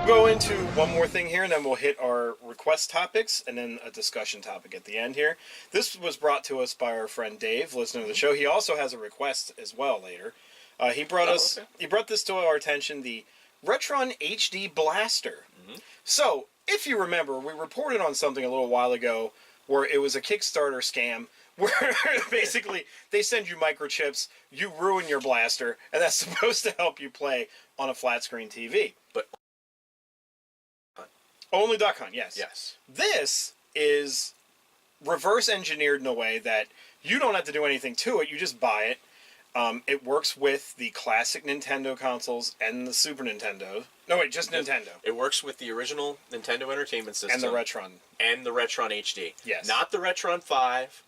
Go into one more thing here, and then we'll hit our request topics, and then a discussion topic at the end here. This was brought to us by our friend Dave, listener to the show. He also has a request as well later. He brought this to our attention, the Retron HD Blaster. Mm-hmm. So, if you remember, we reported on something a little while ago where it was a Kickstarter scam, where basically they send you microchips, you ruin your blaster, and that's supposed to help you play on a flat screen TV. But only Duck Hunt, yes. Yes. This is reverse engineered in a way that you don't have to do anything to it. You just buy it. It works with the classic Nintendo consoles and the Super Nintendo. No, wait, just Nintendo. It works with the original Nintendo Entertainment System. And the Retron. And the Retron HD. Yes. Not the Retron 5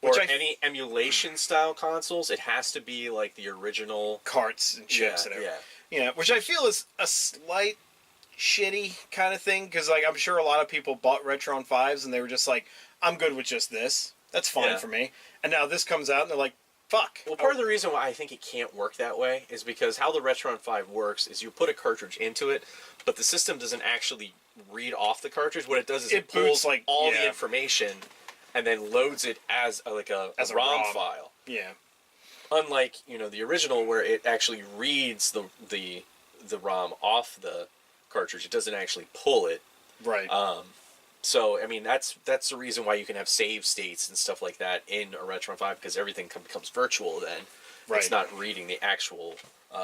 or any emulation-style consoles. It has to be like the original... carts and chips and everything. Yeah, which I feel is a slight shitty kind of thing, because like, I'm sure a lot of people bought Retron 5s and they were just like, I'm good with just this. That's fine for me. And now this comes out and they're like, fuck. Well, part of the reason why I think it can't work that way is because how the Retron 5 works is you put a cartridge into it, but the system doesn't actually read off the cartridge. What it does is it pulls like all the information and then loads it as a ROM file. Yeah. Unlike, the original where it actually reads the ROM off the cartridge. It doesn't actually pull it. Right. So, I mean, that's the reason why you can have save states and stuff like that in a Retron 5, because everything becomes virtual then. Right. It's not reading the actual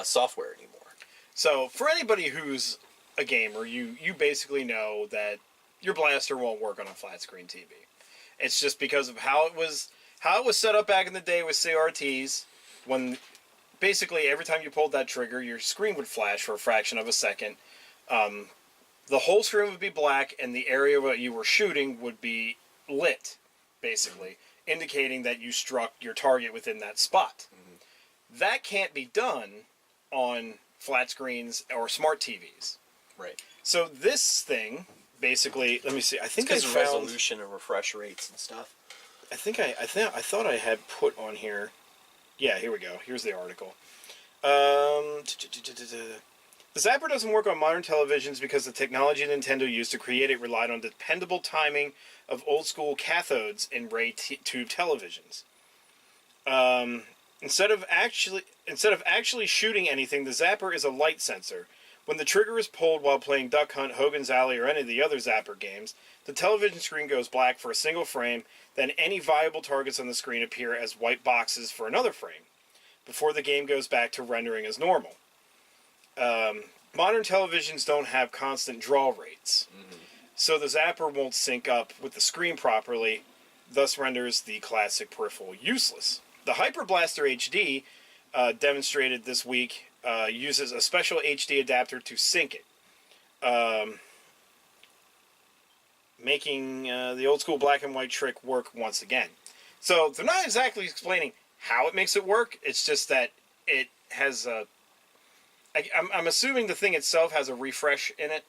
software anymore. So, for anybody who's a gamer, you basically know that your blaster won't work on a flat screen TV. It's just because of how it was set up back in the day with CRTs, when basically every time you pulled that trigger, your screen would flash for a fraction of a second. The whole screen would be black, and the area that you were shooting would be lit, basically, indicating that you struck your target within that spot. Mm-hmm. That can't be done on flat screens or smart TVs. Right. So this thing, basically, let me see. I think I found resolution and refresh rates and stuff. I thought I had put on here. Yeah, here we go. Here's the article. The Zapper doesn't work on modern televisions because the technology Nintendo used to create it relied on dependable timing of old-school cathodes in ray tube televisions. Instead of actually shooting anything, the Zapper is a light sensor. When the trigger is pulled while playing Duck Hunt, Hogan's Alley, or any of the other Zapper games, the television screen goes black for a single frame, then any viable targets on the screen appear as white boxes for another frame, before the game goes back to rendering as normal. Modern televisions don't have constant draw rates, so the Zapper won't sync up with the screen properly, thus renders the classic peripheral useless. The Hyper Blaster HD, demonstrated this week, uses a special HD adapter to sync it, making the old school black and white trick work once again. So they're not exactly explaining how it makes it work, it's just that it has a... I'm assuming the thing itself has a refresh in it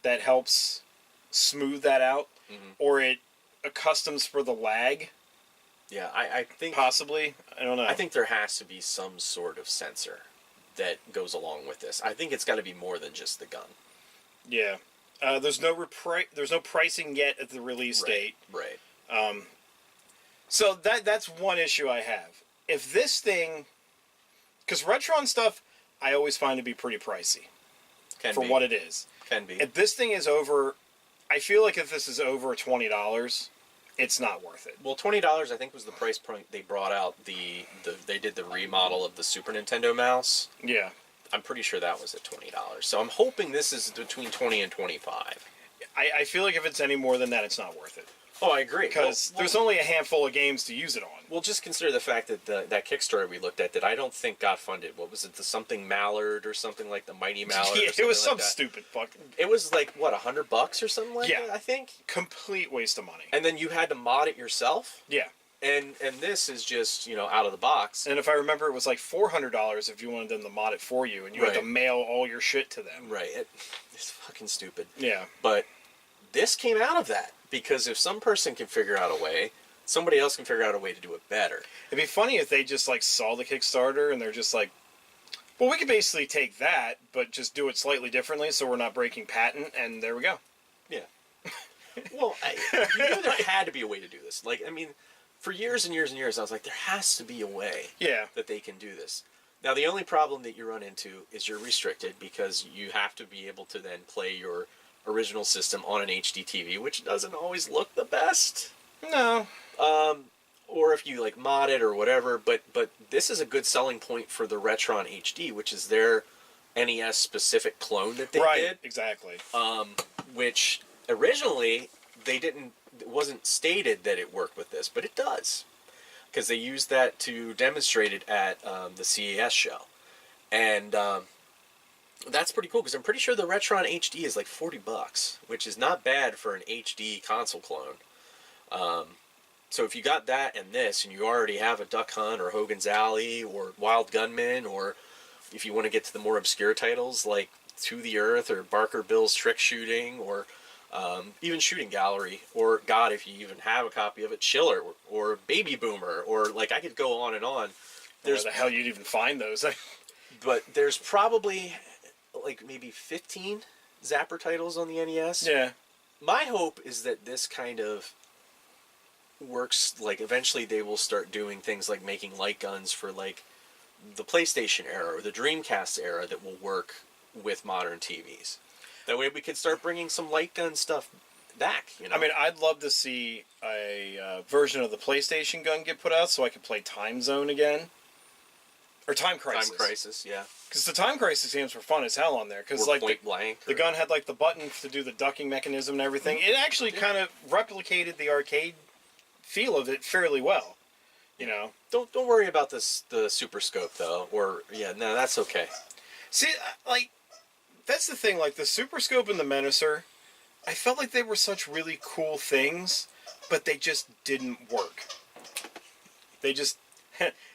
that helps smooth that out, or it accustoms for the lag. Yeah, I think... possibly. I don't know. I think there has to be some sort of sensor that goes along with this. I think it's got to be more than just the gun. Yeah. There's no pricing yet at the release date. Right. So that's one issue I have. If this thing... because Retron stuff... I always find to be pretty pricey for what it is. Can be. If this thing is over, I feel like if this is over $20, it's not worth it. Well, $20 I think was the price point they brought out. They did the remodel of the Super Nintendo mouse. Yeah. I'm pretty sure that was at $20. So I'm hoping this is between $20 and $25. I feel like if it's any more than that, it's not worth it. Oh, I agree. Because there's only a handful of games to use it on. Well, just consider the fact that that Kickstarter we looked at that I don't think got funded. What was it? The something Mallard or something like the Mighty Mallard? Yeah, or it was some like stupid fucking... It was like, what, $100 or something like that, I think? Complete waste of money. And then you had to mod it yourself? Yeah. And this is just, out of the box. And if I remember, it was like $400 if you wanted them to mod it for you, and you had to mail all your shit to them. Right. It's fucking stupid. Yeah. But this came out of that. Because if some person can figure out a way, somebody else can figure out a way to do it better. It'd be funny if they just, like, saw the Kickstarter and they're just like, Well, we could basically take that, but just do it slightly differently, so we're not breaking patent, and there we go. Yeah. Well, you knew there had to be a way to do this. Like, I mean, for years and years and years, I was like, there has to be a way that they can do this. Now, the only problem that you run into is you're restricted because you have to be able to then play your original system on an HD TV, which doesn't always look the best. No. Or if you like mod it or whatever, but this is a good selling point for the Retron HD, which is their NES specific clone that they did. Right, exactly. Which originally it wasn't stated that it worked with this, but it does. Because they used that to demonstrate it at the CES show. And that's pretty cool, because I'm pretty sure the Retron HD is like $40, which is not bad for an HD console clone. So if you got that and this, and you already have a Duck Hunt or Hogan's Alley or Wild Gunman, or if you want to get to the more obscure titles like To the Earth or Barker Bill's Trick Shooting, or even Shooting Gallery, or God, if you even have a copy of it, Chiller or Baby Boomer, or like I could go on and on. Where the hell you'd even find those? But there's probably like maybe 15 Zapper titles on the NES. Yeah. My hope is that this kind of works, like eventually they will start doing things like making light guns for like the PlayStation era or the Dreamcast era that will work with modern TVs. That way we could start bringing some light gun stuff back, you know? I mean, I'd love to see a version of the PlayStation gun get put out so I could play Time Zone again. Or Time Crisis. Time Crisis, yeah. Because the Time Crisis games were fun as hell on there. Because like Point Blank. The gun had like the button to do the ducking mechanism and everything. It actually kind of replicated the arcade feel of it fairly well. You know. Don't worry about the Super Scope though. Or yeah, no, that's okay. See, like that's the thing. Like the Super Scope and the Menacer, I felt like they were such really cool things, but they just didn't work. They just.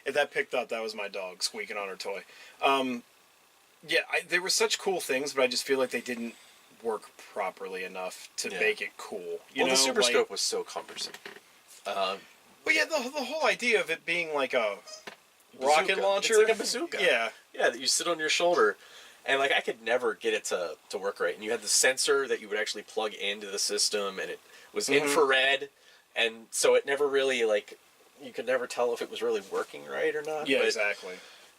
If that picked up, that was my dog squeaking on her toy. Yeah, they were such cool things, but I just feel like they didn't work properly enough to make it cool. You know, the Super Scope was so cumbersome. But yeah, the whole idea of it being like a rocket launcher. It's like a bazooka. Yeah. Yeah, that you sit on your shoulder. And like I could never get it to work right. And you had the sensor that you would actually plug into the system, and it was infrared. And so it never really like... You could never tell if it was really working right or not. Yeah, exactly.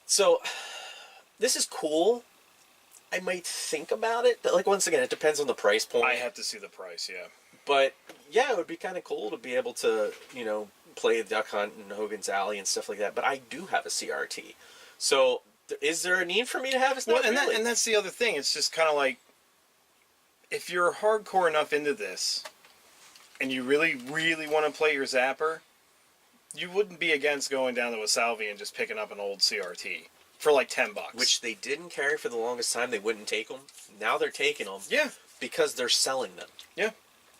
So, this is cool. I might think about it. But like, once again, it depends on the price point. I have to see the price, yeah. But, yeah, it would be kind of cool to be able to, you know, play Duck Hunt and Hogan's Alley and stuff like that. But I do have a CRT. So, is there a need for me to have a CRT? Well, and that's the other thing. It's just kind of like, if you're hardcore enough into this, and you really, really want to play your Zapper... You wouldn't be against going down to a Salvi and just picking up an old CRT for like $10. Which they didn't carry for the longest time. They wouldn't take them. Now they're taking them. Yeah. Because they're selling them. Yeah.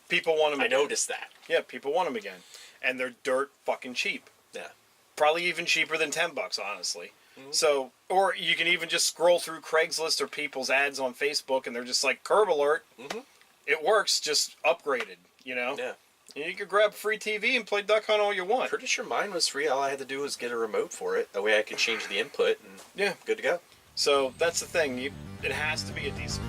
People want them again. I noticed that. Yeah, people want them again. And they're dirt fucking cheap. Yeah. Probably even cheaper than $10, honestly. Mm-hmm. So, or you can even just scroll through Craigslist or people's ads on Facebook and they're just like, curb alert. Mm-hmm. It works, just upgraded, you know? Yeah. And you could grab a free TV and play Duck Hunt all you want. Pretty sure mine was free. All I had to do was get a remote for it. That way I could change the input and good to go. So that's the thing. It has to be a decent